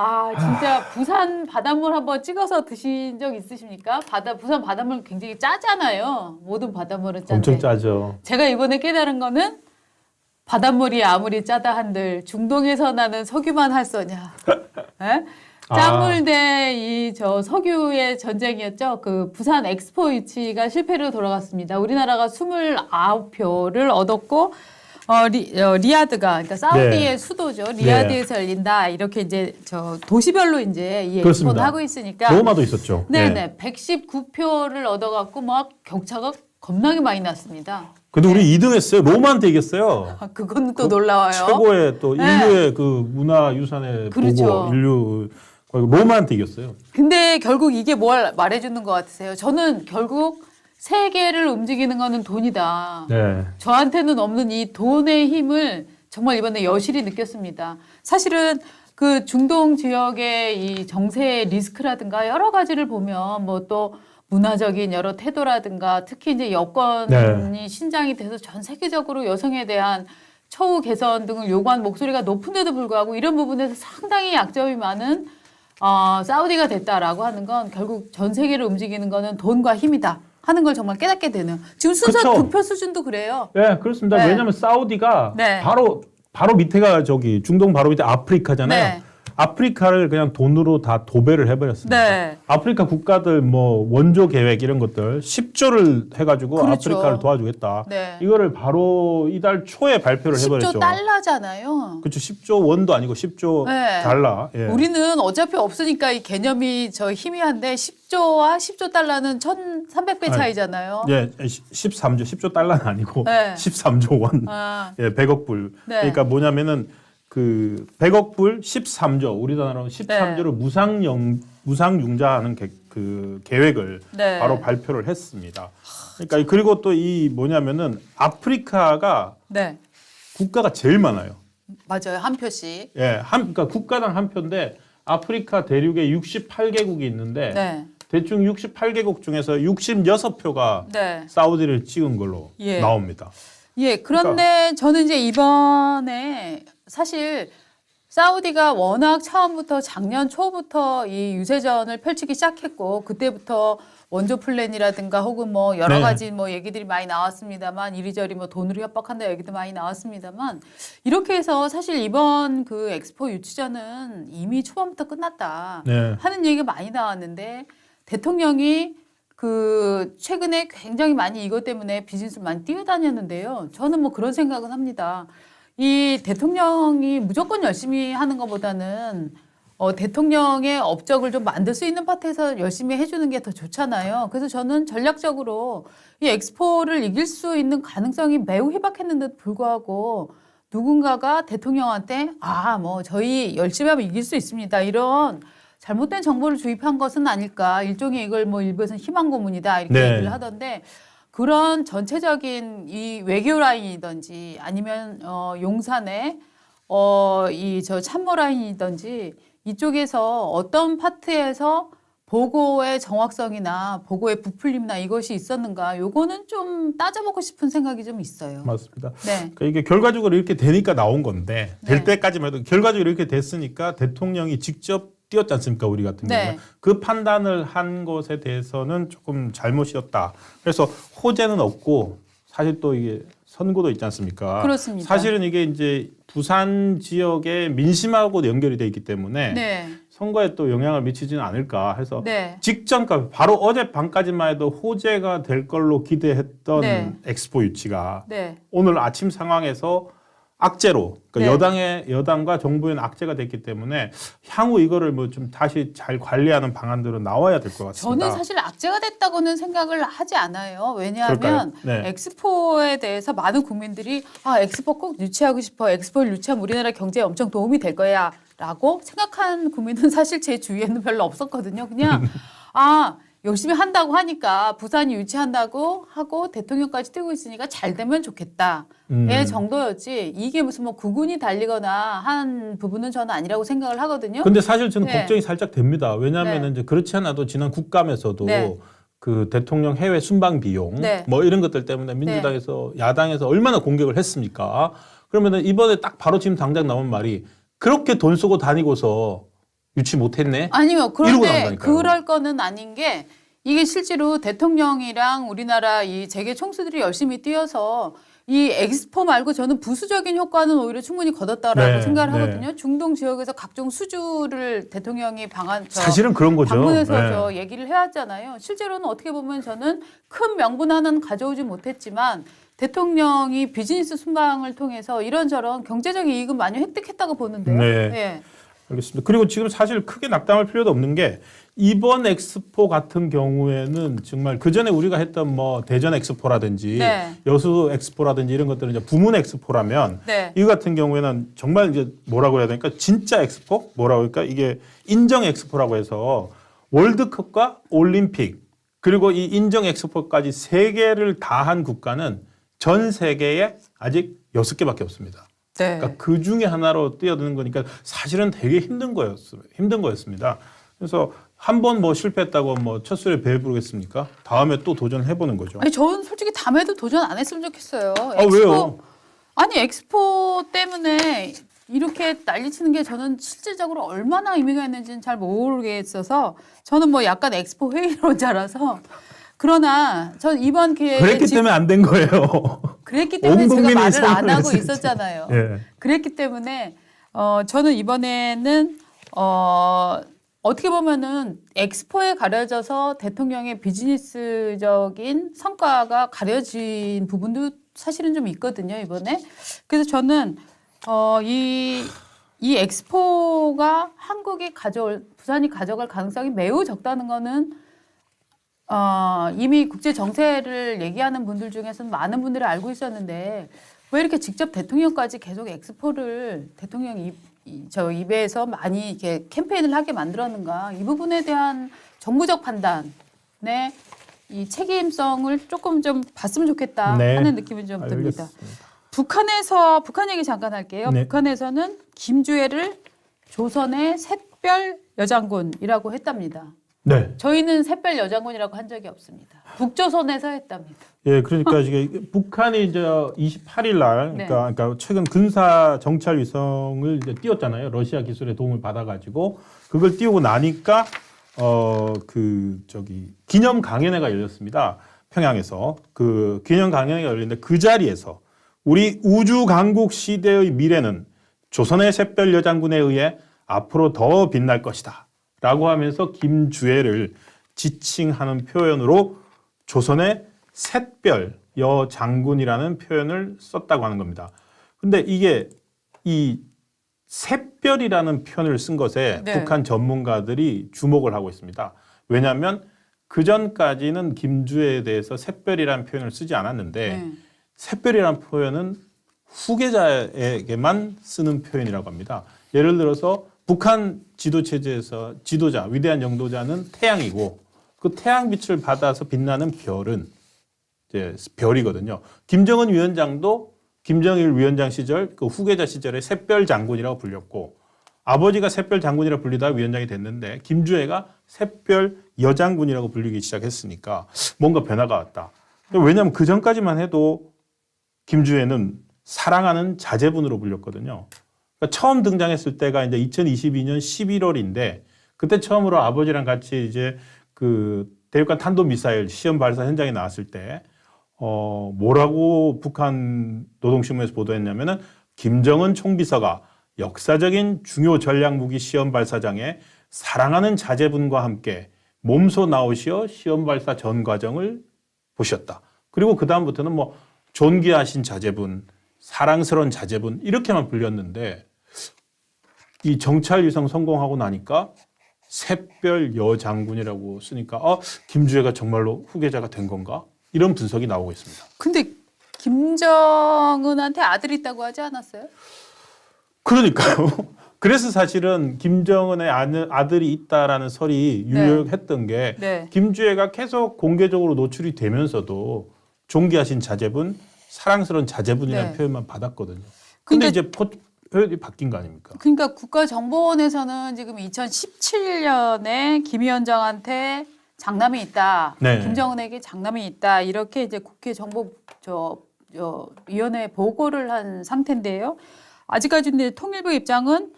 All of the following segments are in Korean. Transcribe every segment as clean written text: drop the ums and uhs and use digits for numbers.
아, 진짜 부산 바닷물 한번 찍어서 드신 적 있으십니까? 부산 바닷물 굉장히 짜잖아요. 모든 바닷물은 짠데. 엄청 짜죠. 제가 이번에 깨달은 거는 바닷물이 아무리 짜다 한들 중동에서 나는 석유만 할 거냐. 예? 짠물 대 이 저 석유의 전쟁이었죠. 그 부산 엑스포 유치가 실패로 돌아갔습니다. 우리나라가 29표를 얻었고 리야드가 그러니까 사우디의 네. 수도죠. 리야드에서 열린다. 이렇게 이제 저 도시별로 이제 이 엑스포는 하고 있으니까 로마도 있었죠. 네네. 119표를 얻어갖고 막 격차가 겁나게 많이 났습니다. 근데 우리 2등 했어요. 로마한테 이겼어요. 아, 그건 또 놀라워요. 최고의 또 인류의 그 문화유산의 그렇죠. 보고 인류 로마한테 이겼어요. 근데 결국 이게 뭘 말해주는 것 같으세요? 저는 결국 세계를 움직이는 거는 돈이다. 네. 저한테는 없는 이 돈의 힘을 정말 이번에 여실히 느꼈습니다. 사실은 그 중동 지역의 이 정세 리스크라든가 여러 가지를 보면 뭐 또 문화적인 여러 태도라든가 특히 이제 여건이 신장이 돼서 전 세계적으로 여성에 대한 처우 개선 등을 요구한 목소리가 높은데도 불구하고 이런 부분에서 상당히 약점이 많은 사우디가 됐다라고 하는 건 결국 전 세계를 움직이는 거는 돈과 힘이다 하는 걸 정말 깨닫게 되는. 지금 순서 그쵸. 득표 수준도 그래요. 네, 그렇습니다. 네. 왜냐하면 사우디가 네. 바로 밑에가 저기 중동 바로 밑에 아프리카잖아요. 네. 아프리카를 그냥 돈으로 다 도배를 해버렸습니다. 네. 아프리카 국가들 뭐 원조 계획 이런 것들 10조를 해가지고 그렇죠. 아프리카를 도와주겠다. 네. 이거를 바로 이달 초에 발표를 10조 해버렸죠. 달러잖아요. 그렇죠. 10조 원도 아니고 10조 네. 달러. 예. 우리는 어차피 없으니까 이 개념이 저 희미한데 10조와 10조 달러는 1,300배 차이잖아요. 예, 13조, 10조 달러는 아니고 네. 13조 원. 아, 예, 100억 불. 네. 그러니까 뭐냐면은 그 100억 불 13조, 우리나라로 13조를 무상융자하는 그 계획을 네. 바로 발표를 했습니다. 그러니까 그리고 또 이 뭐냐면은 아프리카가 네. 국가가 제일 많아요. 맞아요. 한 표씩. 예, 그러니까 국가당 한 표인데 아프리카 대륙에 68개국이 있는데 네. 대충 68개국 중에서 66표가 네. 사우디를 찍은 걸로 예. 나옵니다. 예, 그런데 저는 이제 이번에 사실 사우디가 워낙 처음부터 작년 초부터 이 유세전을 펼치기 시작했고 그때부터 원조 플랜이라든가 혹은 뭐 여러 네. 가지 뭐 얘기들이 많이 나왔습니다만 이리저리 뭐 돈으로 협박한다 얘기도 많이 나왔습니다만 이렇게 해서 사실 이번 그 엑스포 유치전은 이미 초반부터 끝났다 네. 하는 얘기가 많이 나왔는데 대통령이 그 최근에 굉장히 많이 이것 때문에 비즈니스를 많이 뛰어다녔는데요. 저는 뭐 그런 생각은 합니다. 이 대통령이 무조건 열심히 하는 것보다는 대통령의 업적을 좀 만들 수 있는 파트에서 열심히 해주는 게 더 좋잖아요. 그래서 저는 전략적으로 이 엑스포를 이길 수 있는 가능성이 매우 희박했는데도 불구하고 누군가가 대통령한테 뭐 저희 열심히 하면 이길 수 있습니다. 이런 잘못된 정보를 주입한 것은 아닐까. 일종의 이걸 뭐 일부에서는 희망 고문이다 이렇게 네. 얘기를 하던데 그런 전체적인 이 외교 라인이든지 아니면 용산의 이 저 참모 라인이든지 이쪽에서 어떤 파트에서 보고의 정확성이나 보고의 부풀림이나 이것이 있었는가 요거는 좀 따져보고 싶은 생각이 좀 있어요. 맞습니다. 네. 그러니까 이게 결과적으로 이렇게 되니까 나온 건데 될 네. 때까지만 해도 결과적으로 이렇게 됐으니까 대통령이 직접 뛰었지 않습니까? 우리 같은 네. 경우는. 그 판단을 한 것에 대해서는 조금 잘못이었다. 그래서 호재는 없고 사실 또 이게 선고도 있지 않습니까? 그렇습니다. 사실은 이게 이제 부산 지역의 민심하고 연결이 돼 있기 때문에 네. 선거에 또 영향을 미치지는 않을까 해서 네. 직전까지 바로 어젯밤까지만 해도 호재가 될 걸로 기대했던 네. 엑스포 유치가 네. 오늘 아침 상황에서 악재로 그러니까 네. 여당과 정부에는 악재가 됐기 때문에 향후 이거를 뭐 좀 다시 잘 관리하는 방안들은 나와야 될 것 같습니다. 저는 사실 악재가 됐다고는 생각을 하지 않아요. 왜냐하면 그럴까요? 네. 엑스포에 대해서 많은 국민들이 엑스포 꼭 유치하고 싶어. 엑스포를 유치하면 우리나라 경제에 엄청 도움이 될 거야. 라고 생각한 국민은 사실 제 주위에는 별로 없었거든요. 그냥 열심히 한다고 하니까 부산이 유치한다고 하고 대통령까지 뛰고 있으니까 잘 되면 좋겠다의 정도였지 이게 무슨 뭐 구군이 달리거나 한 부분은 저는 아니라고 생각을 하거든요. 근데 사실 저는 네. 걱정이 살짝 됩니다. 왜냐하면 네. 이제 그렇지 않아도 지난 국감에서도 네. 그 대통령 해외 순방 비용 네. 뭐 이런 것들 때문에 민주당에서 야당에서 얼마나 공격을 했습니까? 그러면은 이번에 딱 바로 지금 당장 나온 말이 그렇게 돈 쓰고 다니고서 유치 못했네. 아니요. 이러고 그런데 난다니까요. 그럴 거는 아닌 게 이게 실제로 대통령이랑 우리나라 이 재계 총수들이 열심히 뛰어서 이 엑스포 말고 저는 부수적인 효과는 오히려 충분히 거뒀다라고 네, 생각을 네. 하거든요. 중동 지역에서 각종 수주를 대통령이 사실은 그런 거죠. 방문해서 네. 저 얘기를 해왔잖아요. 실제로는 어떻게 보면 저는 큰 명분화는 가져오지 못했지만 대통령이 비즈니스 순방을 통해서 이런저런 경제적인 이익은 많이 획득했다고 보는데요. 네. 예. 알겠습니다. 그리고 지금 사실 크게 낙담할 필요도 없는 게 이번 엑스포 같은 경우에는 정말 그 전에 우리가 했던 뭐 대전 엑스포라든지 네. 여수 엑스포라든지 이런 것들은 이제 부문 엑스포라면 네. 이 같은 경우에는 정말 이제 뭐라고 해야 되니까 진짜 엑스포 뭐라고 할까 이게 인정 엑스포라고 해서 월드컵과 올림픽 그리고 이 인정 엑스포까지 세 개를 다 한 국가는 전 세계에 아직 6개밖에 없습니다. 네. 그러니까 그 중에 하나로 뛰어드는 거니까 사실은 되게 힘든 거였습니다. 그래서 한 번 뭐 실패했다고 뭐 첫 술에 배 부르겠습니까? 다음에 또 도전해 보는 거죠. 아니 저는 솔직히 다음에도 도전 안 했으면 좋겠어요. 아, 왜요? 아니 엑스포 때문에 이렇게 난리치는 게 저는 실질적으로 얼마나 의미가 있는지는 잘 모르겠어서 저는 뭐 약간 엑스포 회의론자라서 그러나 전 이번 기회에 그랬기 때문에 안 된 거예요. 그랬기 때문에 온 제가 국민이 말을 안 손을 하고 냈었지. 있었잖아요. 예. 그랬기 때문에 저는 이번에는 어떻게 보면은 엑스포에 가려져서 대통령의 비즈니스적인 성과가 가려진 부분도 사실은 좀 있거든요, 이번에. 그래서 저는 이 엑스포가 부산이 가져갈 가능성이 매우 적다는 거는 이미 국제 정세를 얘기하는 분들 중에서는 많은 분들이 알고 있었는데 왜 이렇게 직접 대통령까지 계속 엑스포를 대통령 저 입에서 많이 이렇게 캠페인을 하게 만들었는가 이 부분에 대한 정부적 판단의 이 책임성을 조금 좀 봤으면 좋겠다 네. 하는 느낌이 좀 듭니다. 알겠습니다. 북한 얘기 잠깐 할게요. 네. 북한에서는 김주애를 조선의 샛별 여장군이라고 했답니다. 네. 저희는 샛별 여장군이라고 한 적이 없습니다. 북조선에서 했답니다. 예, 그러니까 이게 북한이 이제 28일 날, 네. 그러니까 최근 군사 정찰 위성을 이제 띄웠잖아요. 러시아 기술의 도움을 받아가지고 그걸 띄우고 나니까 기념 강연회가 열렸습니다. 평양에서 그 기념 강연회가 열렸는데 그 자리에서 우리 우주 강국 시대의 미래는 조선의 샛별 여장군에 의해 앞으로 더 빛날 것이다.라고 하면서 김주애를 지칭하는 표현으로 조선의 샛별 여장군이라는 표현을 썼다고 하는 겁니다. 근데 이게 이 샛별이라는 표현을 쓴 것에 네. 북한 전문가들이 주목을 하고 있습니다. 왜냐하면 그 전까지는 김주애에 대해서 샛별이라는 표현을 쓰지 않았는데 샛별이라는 표현은 후계자에게만 쓰는 표현이라고 합니다. 예를 들어서 북한 지도 체제에서 지도자, 위대한 영도자는 태양이고 그 태양빛을 받아서 빛나는 별은 이제 별이거든요. 김정은 위원장도 김정일 위원장 시절 그 후계자 시절에 샛별 장군이라고 불렸고 아버지가 샛별 장군이라고 불리다 위원장이 됐는데 김주애가 샛별 여장군이라고 불리기 시작했으니까 뭔가 변화가 왔다. 왜냐하면 그 전까지만 해도 김주애는 사랑하는 자제분으로 불렸거든요. 그러니까 처음 등장했을 때가 이제 2022년 11월인데 그때 처음으로 아버지랑 같이 이제 그 대륙간 탄도 미사일 시험 발사 현장에 나왔을 때 뭐라고 북한 노동신문에서 보도했냐면은 김정은 총비서가 역사적인 중요 전략 무기 시험 발사장에 사랑하는 자제분과 함께 몸소 나오시어 시험 발사 전 과정을 보셨다. 그리고 그 다음부터는 뭐 존귀하신 자제분, 사랑스러운 자제분 이렇게만 불렸는데 이 정찰 위성 성공하고 나니까 샛별 여장군이라고 쓰니까 김주애가 정말로 후계자가 된 건가? 이런 분석이 나오고 있습니다. 근데 김정은한테 아들이 있다고 하지 않았어요? 그러니까요. 그래서 사실은 김정은의 아들이 있다라는 설이 유력했던 게 네. 김주애가 계속 공개적으로 노출이 되면서도 존귀하신 자제분, 사랑스러운 자제분이라는 네. 표현만 받았거든요. 근데 이제 표현이 바뀐 거 아닙니까? 그러니까 국가정보원에서는 지금 2017년에 김 위원장한테 장남이 있다. 네. 김정은에게 장남이 있다. 이렇게 이제 국회 위원회에 보고를 한 상태인데요. 아직까지 통일부 입장은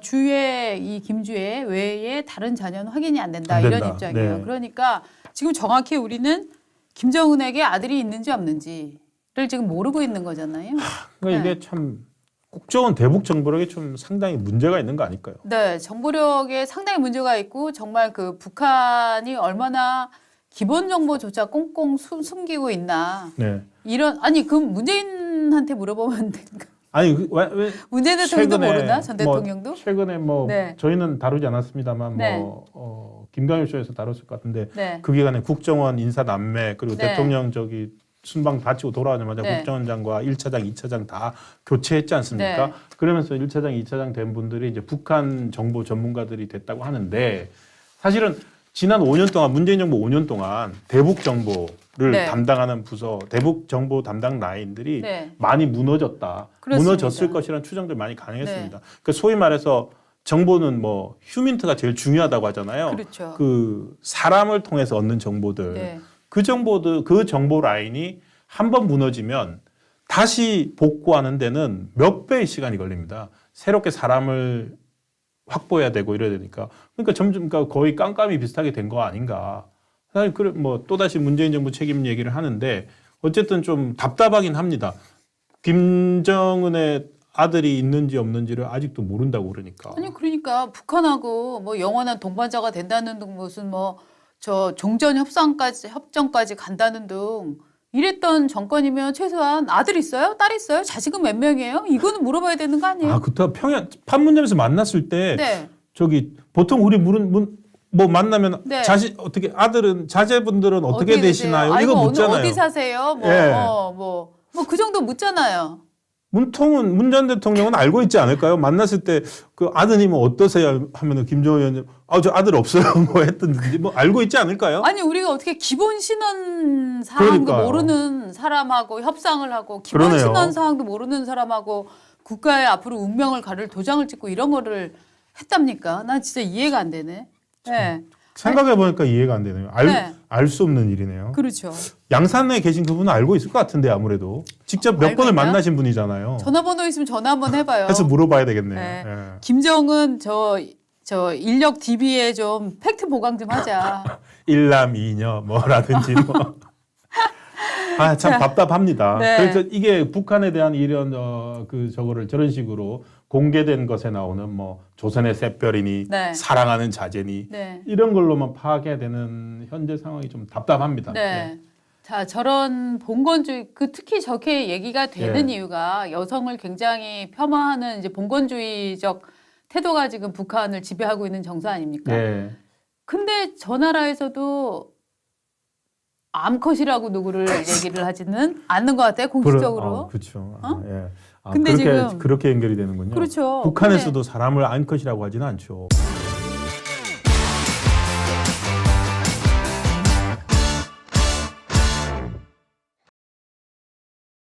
주의 이 김주의 외에 다른 자녀는 확인이 안 된다, 안 된다. 이런 입장이에요. 네. 그러니까 지금 정확히 우리는 김정은에게 아들이 있는지 없는지를 지금 모르고 있는 거잖아요. 그러니까 네. 이게 참 국정원 대북 정보력에 좀 상당히 문제가 있는 거 아닐까요? 네, 정보력에 상당히 문제가 있고 정말 그 북한이 얼마나 기본 정보조차 꽁꽁 숨기고 있나. 네. 이런 아니 그럼 문재인한테 물어보면 된가? 아니 왜 문재인 대통령도 최근에 모르나? 전 뭐 대통령도? 최근에 뭐 네. 저희는 다루지 않았습니다만 네. 뭐 김강일 쇼에서 다뤘을 것 같은데 네. 그 기간에 국정원 인사 남매 그리고 네. 대통령 저기 순방 다치고 돌아오자마자 네. 국정원장과 1차장, 2차장 다 교체했지 않습니까? 네. 그러면서 1차장, 2차장 된 분들이 이제 북한 정보 전문가들이 됐다고 하는데 사실은 지난 5년 동안 문재인 정부 5년 동안 대북 정보를 네. 담당하는 부서, 대북 정보 담당 라인들이 네. 많이 무너졌다. 그렇습니다. 무너졌을 것이라는 추정들 많이 가능했습니다. 그 소위 말해서 정보는 뭐 휴민트가 제일 중요하다고 하잖아요. 그렇죠. 그 사람을 통해서 얻는 정보들. 네. 그 정보들, 그 정보 라인이 한 번 무너지면 다시 복구하는 데는 몇 배의 시간이 걸립니다. 새롭게 사람을 확보해야 되고 이래야 되니까. 그러니까 점점 그러니까 거의 깜깜이 비슷하게 된 거 아닌가. 사실 그래 뭐 또다시 문재인 정부 책임 얘기를 하는데 어쨌든 좀 답답하긴 합니다. 김정은의 아들이 있는지 없는지를 아직도 모른다고 그러니까. 아니 그러니까 북한하고 뭐 영원한 동반자가 된다는 등 무슨 뭐 저 종전 협정까지 간다는 등 이랬던 정권이면 최소한 아들 있어요? 딸 있어요? 자식은 몇 명이에요? 이거는 물어봐야 되는 거 아니에요? 아, 그때 평양 판문점에서 만났을 때 네. 저기 보통 우리 뭐 만나면 네. 자식 어떻게 아들은 자제분들은 어떻게 되시나요? 아이고, 이거 묻잖아요. 어디 사세요? 예. 뭐 그 정도 묻잖아요. 문통은 문 전 대통령은 알고 있지 않을까요? 만났을 때 그 아드님은 어떠세요? 하면은 김정은 위원님 저 아들 없어요. 뭐 했던지 뭐 알고 있지 않을까요? 아니 우리가 어떻게 기본 신원 사항도 그러니까요. 모르는 사람하고 협상을 하고 기본 그러네요. 신원 사항도 모르는 사람하고 국가의 앞으로 운명을 가를 도장을 찍고 이런 거를 했답니까? 난 진짜 이해가 안 되네. 네. 생각해 보니까 이해가 안 되네요. 네. 알 수 없는 일이네요. 그렇죠. 양산에 계신 그분은 알고 있을 것 같은데 아무래도 직접 몇 알고 번을 있나요? 만나신 분이잖아요. 전화번호 있으면 전화 한번 해봐요. 해서 물어봐야 되겠네요. 네. 예. 김정은 저 인력 DB에 좀 팩트 보강 좀 하자. 일남 이녀 뭐라든지 뭐. 아, 참 답답합니다. 네. 그래서 이게 북한에 대한 이런 저거를 저런 식으로 공개된 것에 나오는 뭐 조선의 샛별이니 네. 사랑하는 자제니 네. 이런 걸로만 파악해야 되는 현재 상황이 좀 답답합니다. 네. 자, 저런 봉건주의, 특히 저렇게 얘기가 되는 예. 이유가 여성을 굉장히 폄하하는 이제 봉건주의적 태도가 지금 북한을 지배하고 있는 정서 아닙니까? 예. 근데 저 나라에서도 암컷이라고 누구를 얘기를 하지는 않는 것 같아요, 공식적으로. 그렇죠. 어? 예. 근데 그렇게 지금- 그렇게 연결이 되는군요. 그렇죠. 북한에서도 사람을 암컷이라고 하지는 않죠.